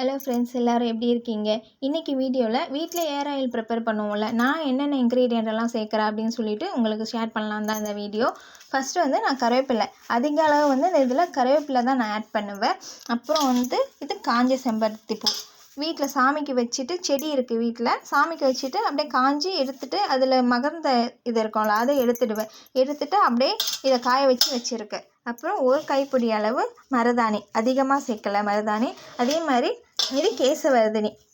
Hello friends, எல்லோரும் எப்படி இருக்கீங்க? இன்றைக்கி வீடியோவில் வீட்டில் ஏர் ஆயில் ப்ரிப்பேர் பண்ணுவோம்ல, நான் என்னென்ன இன்க்ரீடியன்ட் எல்லாம் சேர்க்குறேன் அப்படின்னு சொல்லிட்டு உங்களுக்கு ஷேர் பண்ணலாம் தான் இந்த வீடியோ. ஃபஸ்ட்டு வந்து நான் கருவேப்பிலை அதிக அளவு வந்து இந்த இதில் கருவேப்பிலை தான் நான் ஆட் பண்ணுவேன். அப்புறம் வந்து இது காஞ்ச செம்பருத்தி பூ வீட்டில் சாமிக்கு வச்சுட்டு, செடி இருக்குது வீட்டில் சாமிக்கு வச்சுட்டு அப்படியே காஞ்சி எடுத்துகிட்டு அதில் மகர்ந்த இது இருக்கும்ல அதை எடுத்துகிட்டு அப்படியே இதை காய வச்சுருக்கேன். அப்புறம் ஒரு கைப்பிடி அளவு மருதாணி, அதிகமாக சேர்க்கலை மருதாணி. அதே மாதிரி இது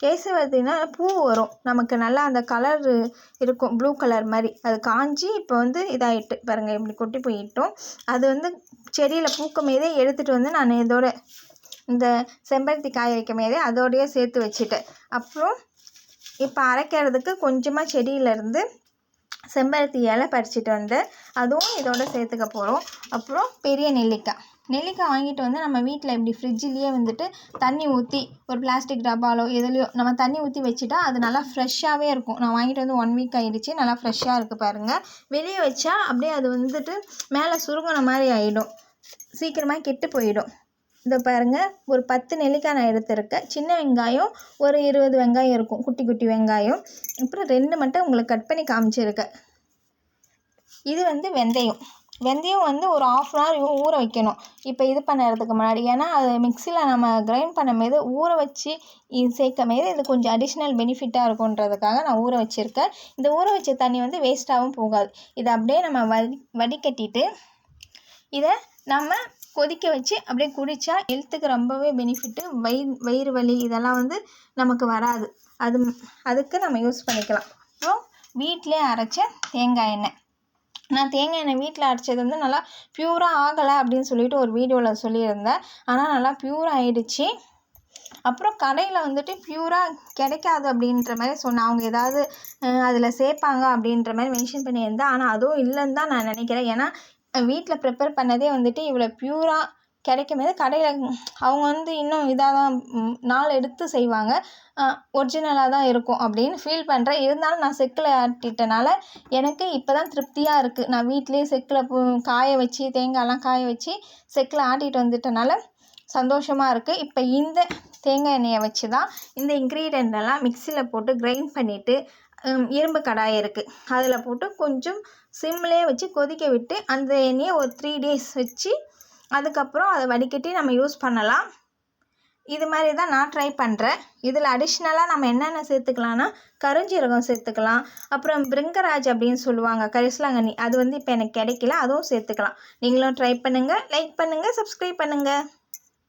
கேசவர்தினா பூ வரும் நமக்கு, நல்லா அந்த கலர் இருக்கும் ப்ளூ கலர் மாதிரி. அது காஞ்சி இப்போ வந்து இதாகிட்டு பாருங்கள், இப்படி கொட்டி போயிட்டோம். அது வந்து செடியில் பூக்கும் மீதே எடுத்துகிட்டு வந்து நான் இதோட இந்த செம்பருத்தி காய வைக்கும் மீதே அதோடையே சேர்த்து வச்சுட்டேன். அப்புறம் இப்போ அரைக்கிறதுக்கு கொஞ்சமாக செடியிலேருந்து செம்பருத்தி இலை பறிச்சிட்டு வந்து அதுவும் இதோட சேர்த்துக்க போகிறோம். அப்புறம் பெரிய நெல்லிக்காய் வாங்கிட்டு வந்து நம்ம வீட்டில் இப்படி ஃப்ரிட்ஜிலேயே வந்துட்டு தண்ணி ஊற்றி ஒரு பிளாஸ்டிக் டப்பாலோ எதுலையோ நம்ம தண்ணி ஊற்றி வச்சுட்டா அது நல்லா ஃப்ரெஷ்ஷாகவே இருக்கும். நான் வாங்கிட்டு வந்து 1 வீக் ஆகிடுச்சு, நல்லா ஃப்ரெஷ்ஷாக இருக்குது பாருங்கள். வெளியே வச்சா அப்படியே அது வந்துட்டு மேலே சுருங்கின மாதிரி ஆகிடும், சீக்கிரமாக கெட்டு போயிடும். இதை பாருங்கள், ஒரு 10 நெல்லிக்காய் நான் எடுத்திருக்கேன். சின்ன வெங்காயம் ஒரு 20 வெங்காயம் இருக்கும், குட்டி குட்டி வெங்காயம். அப்புறம் 2 மட்டும் உங்களுக்கு கட் பண்ணி காமிச்சிருக்கேன். இது வந்து வெந்தயம் வந்து ஒரு 1/2 hour ஊற வைக்கணும் இப்போ இது பண்ணுறதுக்கு முன்னாடி. ஏன்னா அது மிக்சியில் நம்ம கிரைண்ட் பண்ணும்போது ஊற வச்சு இது சேர்க்கும் போது இது கொஞ்சம் அடிஷ்னல் பெனிஃபிட்டாக இருக்குன்றதுக்காக நான் ஊற வச்சுருக்கேன். இந்த ஊற வச்ச தண்ணி வந்து வேஸ்ட்டாகவும் போகாது. இதை அப்படியே நம்ம வடிகட்டிட்டு இதை நம்ம கொதிக்க வச்சு அப்படியே குடித்தா ஹெல்த்துக்கு ரொம்பவே பெனிஃபிட்டு. வயிறு வலி இதெல்லாம் வந்து நமக்கு வராது. அதுக்கு நம்ம யூஸ் பண்ணிக்கலாம். அப்புறம் வீட்டிலே அரைச்ச தேங்காய் எண்ணெய், நான் தேங்காய் எண்ணெய் வீட்டில் அரைச்சது வந்து நல்லா ப்யூராக ஆகலை அப்படின்னு சொல்லிட்டு ஒரு வீடியோவில் சொல்லியிருந்தேன். ஆனால் நல்லா ப்யூராக ஆகிடுச்சு. அப்புறம் கடையில் வந்துட்டு ப்யூராக கிடைக்காது அப்படின்ற மாதிரி சொன்னேன். அவங்க ஏதாவது அதில் சேர்ப்பாங்க அப்படின்ற மாதிரி மென்ஷன் பண்ணியிருந்தேன். ஆனால் அதுவும் இல்லைன்னு தான் நான் நினைக்கிறேன். ஏன்னா வீட்டில் ப்ரிப்பேர் பண்ணதே வந்துட்டு இவ்வளோ ப்யூராக கிடைக்கும் போது கடையில் அவங்க வந்து இன்னும் இதாக தான் நாள் எடுத்து செய்வாங்க, ஒரிஜினலாக தான் இருக்கும் அப்படின்னு ஃபீல் பண்ணுறேன். இருந்தாலும் நான் செக்கில் ஆட்டிட்டனால எனக்கு இப்போ தான் திருப்தியாக இருக்குது. நான் வீட்லேயே செக்கில் காய வச்சு தேங்காயெல்லாம் காய வச்சு செக்கில் ஆட்டிகிட்டு வந்துட்டனால சந்தோஷமாக இருக்குது. இப்போ இந்த தேங்காய் எண்ணெயை வச்சு தான் இந்த இன்க்ரீடியண்ட் எல்லாம் மிக்சியில் போட்டு கிரைண்ட் பண்ணிவிட்டு, இரும்பு கடாய் இருக்குது அதில் போட்டு கொஞ்சம் சிம்லேயே வச்சு கொதிக்க விட்டு அந்த எண்ணெயை ஒரு 3 days வச்சு அதுக்கப்புறம் அதை வடிகட்டி நம்ம யூஸ் பண்ணலாம். இது மாதிரி தான் நான் ட்ரை பண்ணுறேன். இதில் அடிஷ்னலாக நம்ம என்னென்ன சேர்த்துக்கலான்னா கருஞ்சீரகம் சேர்த்துக்கலாம். அப்புறம் பிருங்கராஜ் அப்படின்னு சொல்லுவாங்க, கரிசலாங்கண்ணி, அது வந்து இப்போ எனக்கு கிடைக்கல, அதுவும் சேர்த்துக்கலாம். நீங்களும் ட்ரை பண்ணுங்கள், லைக் பண்ணுங்கள், சப்ஸ்கிரைப் பண்ணுங்கள்.